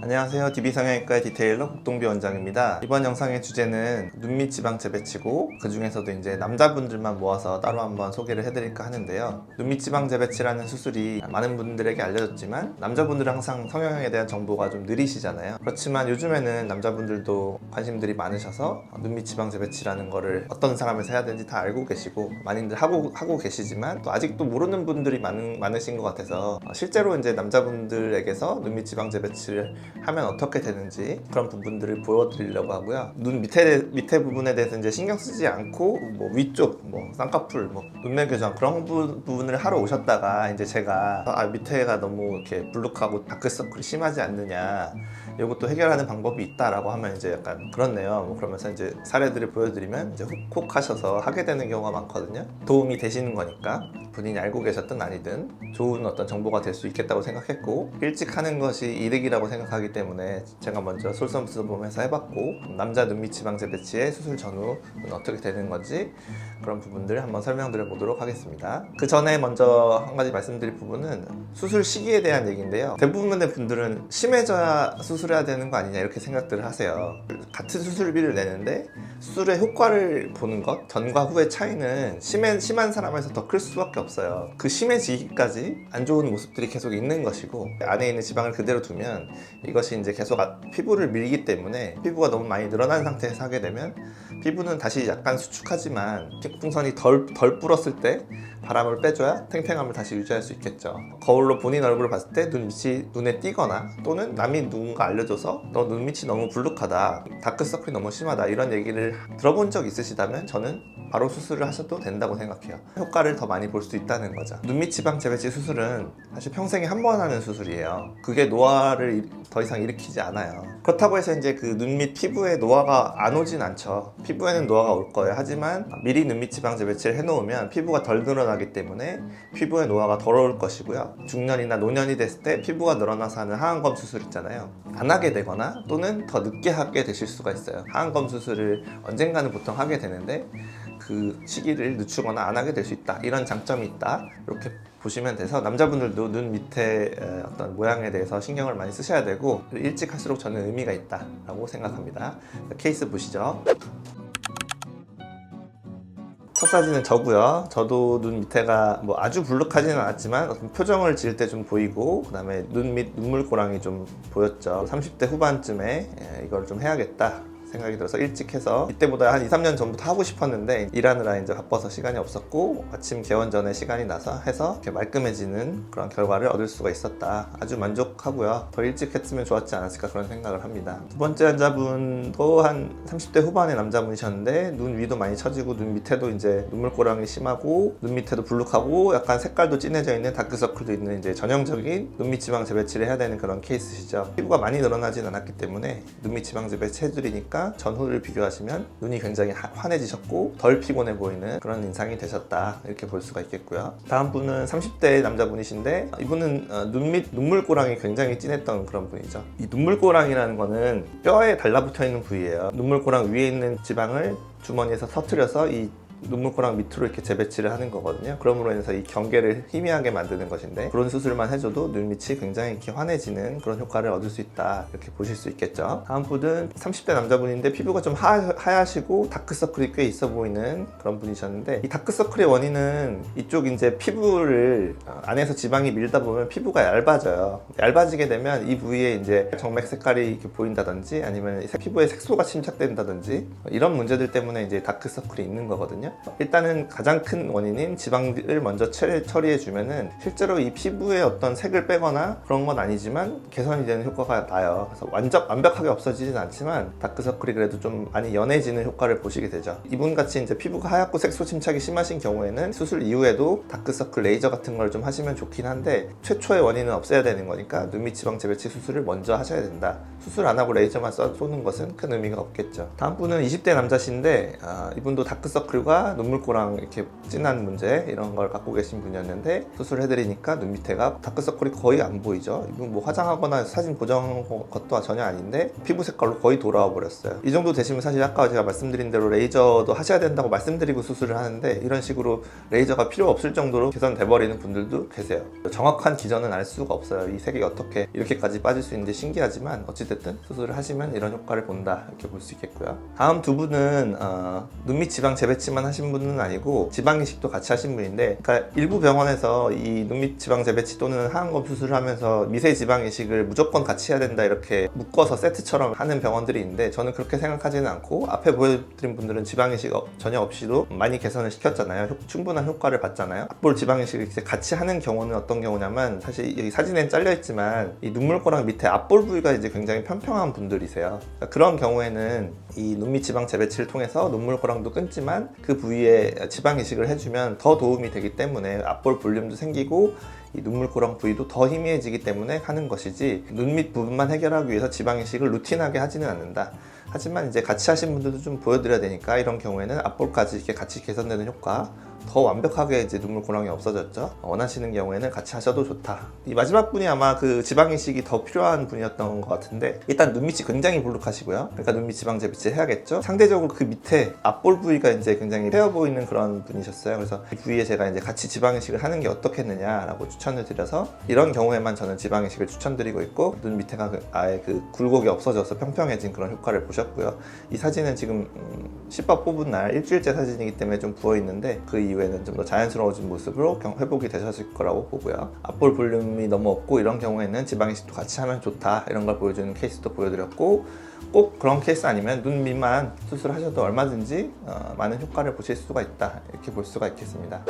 안녕하세요. DB성형외과 디테일러 국동비 원장입니다. 이번 영상의 주제는 눈밑 지방 재배치고 그 중에서도 이제 남자분들만 모아서 따로 한번 소개를 해드릴까 하는데요. 눈밑 지방 재배치라는 수술이 많은 분들에게 알려졌지만 남자분들은 항상 성형에 대한 정보가 좀 느리시잖아요. 그렇지만 요즘에는 남자분들도 관심들이 많으셔서 눈밑 지방 재배치라는 거를 어떤 사람에서 해야 되는지 다 알고 계시고 많이들 하고 계시지만 또 아직도 모르는 분들이 많으신 것 같아서 실제로 이제 남자분들에게서 눈밑 지방 재배치를 하면 어떻게 되는지 그런 부분들을 보여드리려고 하고요. 눈 밑에 부분에 대해서 이제 신경 쓰지 않고 뭐 위쪽, 뭐 쌍꺼풀, 뭐 눈매 교정 그런 부분을 하러 오셨다가 이제 제가 밑에가 너무 이렇게 불룩하고 다크서클이 심하지 않느냐, 이것도 해결하는 방법이 있다라고 하면 이제 약간 그렇네요. 뭐 그러면서 이제 사례들을 보여드리면 이제 훅훅 하셔서 하게 되는 경우가 많거든요. 도움이 되시는 거니까 본인이 알고 계셨든 아니든 좋은 어떤 정보가 될 수 있겠다고 생각했고, 일찍 하는 것이 이득이라고 생각하기 때문에 제가 먼저 솔선수범해서 해봤고, 남자 눈밑 지방 재배치의 수술 전후는 어떻게 되는 건지 그런 부분들 한번 설명드려 보도록 하겠습니다. 그 전에 먼저 한 가지 말씀드릴 부분은 수술 시기에 대한 얘기인데요. 대부분의 분들은 심해져야 수술해야 되는 거 아니냐 이렇게 생각들을 하세요. 같은 수술비를 내는데 수술의 효과를 보는 것, 전과 후의 차이는 심한 사람에서 더 클 수밖에 없어요. 그 심해지기까지 안 좋은 모습들이 계속 있는 것이고, 안에 있는 지방을 그대로 두면 이것이 이제 계속 피부를 밀기 때문에 피부가 너무 많이 늘어난 상태에서 하게 되면 피부는 다시 약간 수축하지만 풍선이 덜 불었을 때 바람을 빼줘야 탱탱함을 다시 유지할 수 있겠죠. 거울로 본인 얼굴을 봤을 때 눈밑이 눈에 띄거나 또는 남이 누군가 알려줘서 너 눈밑이 너무 불룩하다, 다크서클이 너무 심하다 이런 얘기를 들어본 적 있으시다면 저는 바로 수술을 하셔도 된다고 생각해요. 효과를 더 많이 볼 수 있다는 거죠. 눈밑 지방 재배치 수술은 사실 평생에 한 번 하는 수술이에요. 그게 노화를 더 이상 일으키지 않아요. 그렇다고 해서 이제 그 눈밑 피부에 노화가 안 오진 않죠. 피부에는 노화가 올 거예요. 하지만 미리 눈밑 지방 재배치를 해놓으면 피부가 덜 늘어나기 때문에 피부에 노화가 덜 올 것이고요. 중년이나 노년이 됐을 때 피부가 늘어나서 하는 하안검 수술 있잖아요. 안 하게 되거나 또는 더 늦게 하게 되실 수가 있어요. 하안검 수술을 언젠가는 보통 하게 되는데 그 시기를 늦추거나 안 하게 될 수 있다, 이런 장점이 있다, 이렇게 보시면 돼서 남자분들도 눈 밑에 어떤 모양에 대해서 신경을 많이 쓰셔야 되고, 일찍 할수록 저는 의미가 있다라고 생각합니다. 케이스 보시죠. 첫 사진은 저고요. 저도 눈 밑에가 뭐 아주 불룩하지는 않았지만 어떤 표정을 지을 때 좀 보이고, 그 다음에 눈 밑 눈물고랑이 좀 보였죠. 30대 후반쯤에 이걸 좀 해야겠다 생각이 들어서 일찍 해서, 이때보다 한 2, 3년 전부터 하고 싶었는데 일하느라 이제 바빠서 시간이 없었고 아침 개원 전에 시간이 나서 해서 이렇게 말끔해지는 그런 결과를 얻을 수가 있었다. 아주 만족하고요. 더 일찍 했으면 좋았지 않았을까 그런 생각을 합니다. 두 번째 환자분도 한 30대 후반의 남자분이셨는데 눈 위도 많이 처지고 눈 밑에도 이제 눈물고랑이 심하고 눈 밑에도 불룩하고 약간 색깔도 진해져 있는 다크서클도 있는 이제 전형적인 눈밑 지방 재배치를 해야 되는 그런 케이스시죠. 피부가 많이 늘어나진 않았기 때문에 눈밑 지방 재배치 해드리니까 전후를 비교하시면 눈이 굉장히 환해지셨고 덜 피곤해 보이는 그런 인상이 되셨다, 이렇게 볼 수가 있겠고요. 다음 분은 30대 남자분이신데 이분은 눈밑 눈물고랑이 굉장히 진했던 그런 분이죠. 이 눈물고랑이라는 거는 뼈에 달라붙어 있는 부위예요. 눈물고랑 위에 있는 지방을 주머니에서 터트려서 이 눈물고랑 밑으로 이렇게 재배치를 하는 거거든요. 그러므로 인해서 이 경계를 희미하게 만드는 것인데, 그런 수술만 해줘도 눈밑이 굉장히 이렇게 환해지는 그런 효과를 얻을 수 있다, 이렇게 보실 수 있겠죠. 다음 분은 30대 남자분인데 피부가 좀 하얗시고 다크서클이 꽤 있어 보이는 그런 분이셨는데, 이 다크서클의 원인은 이쪽 이제 피부를 안에서 지방이 밀다 보면 피부가 얇아져요. 얇아지게 되면 이 부위에 이제 정맥 색깔이 이렇게 보인다든지 아니면 피부에 색소가 침착된다든지 이런 문제들 때문에 이제 다크서클이 있는 거거든요. 일단은 가장 큰 원인인 지방을 먼저 처리해 주면은 실제로 이 피부의 어떤 색을 빼거나 그런 건 아니지만 개선이 되는 효과가 나요. 그래서 완벽하게 없어지진 않지만 다크서클이 그래도 좀 많이 연해지는 효과를 보시게 되죠. 이분같이 이제 피부가 하얗고 색소 침착이 심하신 경우에는 수술 이후에도 다크서클 레이저 같은 걸 좀 하시면 좋긴 한데, 최초의 원인은 없애야 되는 거니까 눈밑 지방 재배치 수술을 먼저 하셔야 된다. 수술 안 하고 레이저만 쏘는 것은 큰 의미가 없겠죠. 다음 분은 20대 남자신데 이분도 다크서클과 밑에가 눈물고랑 이렇게 진한 문제 이런 걸 갖고 계신 분이었는데 수술을 해드리니까 눈 밑에가 다크서클이 거의 안 보이죠. 이분 뭐 화장하거나 사진 보정 것도 전혀 아닌데 피부 색깔로 거의 돌아와 버렸어요. 이 정도 되시면 사실 아까 제가 말씀드린 대로 레이저도 하셔야 된다고 말씀드리고 수술을 하는데 이런 식으로 레이저가 필요 없을 정도로 개선돼 버리는 분들도 계세요. 정확한 기전은 알 수가 없어요. 이 색이 어떻게 이렇게까지 빠질 수 있는지 신기하지만 어찌됐든 수술을 하시면 이런 효과를 본다 이렇게 볼 수 있겠고요. 다음 두 분은 눈밑 지방 재배치만 하신 분은 아니고 지방 이식도 같이 하신 분인데, 그러니까 일부 병원에서 이 눈밑 지방 재배치 또는 하안검 수술을 하면서 미세 지방 이식을 무조건 같이 해야 된다 이렇게 묶어서 세트처럼 하는 병원들이 있는데 저는 그렇게 생각하지는 않고, 앞에 보여드린 분들은 지방 이식 전혀 없이도 많이 개선을 시켰잖아요. 충분한 효과를 봤잖아요. 앞볼 지방 이식을 같이 하는 경우는 어떤 경우냐면, 사실 여기 사진엔 잘려 있지만 이 눈물고랑 밑에 앞볼 부위가 이제 굉장히 평평한 분들이세요. 그러니까 그런 경우에는 이 눈밑 지방 재배치를 통해서 눈물고랑도 끊지만 그 부위에 지방 이식을 해주면 더 도움이 되기 때문에 앞볼 볼륨도 생기고 이 눈물고랑 부위도 더 희미해지기 때문에 하는 것이지, 눈밑 부분만 해결하기 위해서 지방 이식을 루틴하게 하지는 않는다. 하지만 이제 같이 하신 분들도 좀 보여드려야 되니까 이런 경우에는 앞볼까지 이렇게 같이 개선되는 효과, 더 완벽하게 이제 눈물고랑이 없어졌죠. 원하시는 경우에는 같이 하셔도 좋다. 이 마지막 분이 아마 그 지방 이식이 더 필요한 분이었던 것 같은데, 일단 눈밑이 굉장히 볼록하시고요. 그러니까 눈밑 지방 재배치 해야겠죠. 상대적으로 그 밑에 앞볼 부위가 이제 굉장히 패여 보이는 그런 분이셨어요. 그래서 이 부위에 제가 이제 같이 지방 이식을 하는 게 어떻겠느냐라고 추천을 드려서 이런 경우에만 저는 지방 이식을 추천드리고 있고, 눈 밑에가 아예 그 굴곡이 없어져서 평평해진 그런 효과를 보셨고요. 이 사진은 지금 씹밥 뽑은 날 일주일째 사진이기 때문에 좀 부어 있는데 그 이후에는 좀 더 자연스러워진 모습으로 회복이 되셨을 거라고 보고요. 앞볼 볼륨이 너무 없고 이런 경우에는 지방 이식도 같이 하면 좋다 이런 걸 보여주는 케이스도 보여드렸고, 꼭 그런 케이스 아니면 눈 밑만 수술하셔도 얼마든지 많은 효과를 보실 수가 있다 이렇게 볼 수가 있겠습니다.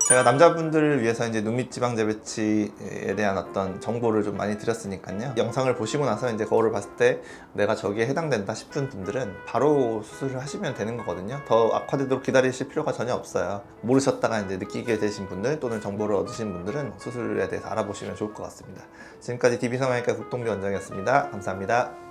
제가 남자분들을 위해서 이제 눈밑 지방 재배치에 대한 어떤 정보를 좀 많이 드렸으니까요. 영상을 보시고 나서 이제 거울을 봤을 때 내가 저기에 해당된다 싶은 분들은 바로 수술을 하시면 되는 거거든요. 더 악화되도록 기다리실 필요가 전혀 없어요. 모르셨다가 이제 느끼게 되신 분들 또는 정보를 얻으신 분들은 수술에 대해서 알아보시면 좋을 것 같습니다. 지금까지 DB성형외과 국동비 원장이었습니다. 감사합니다.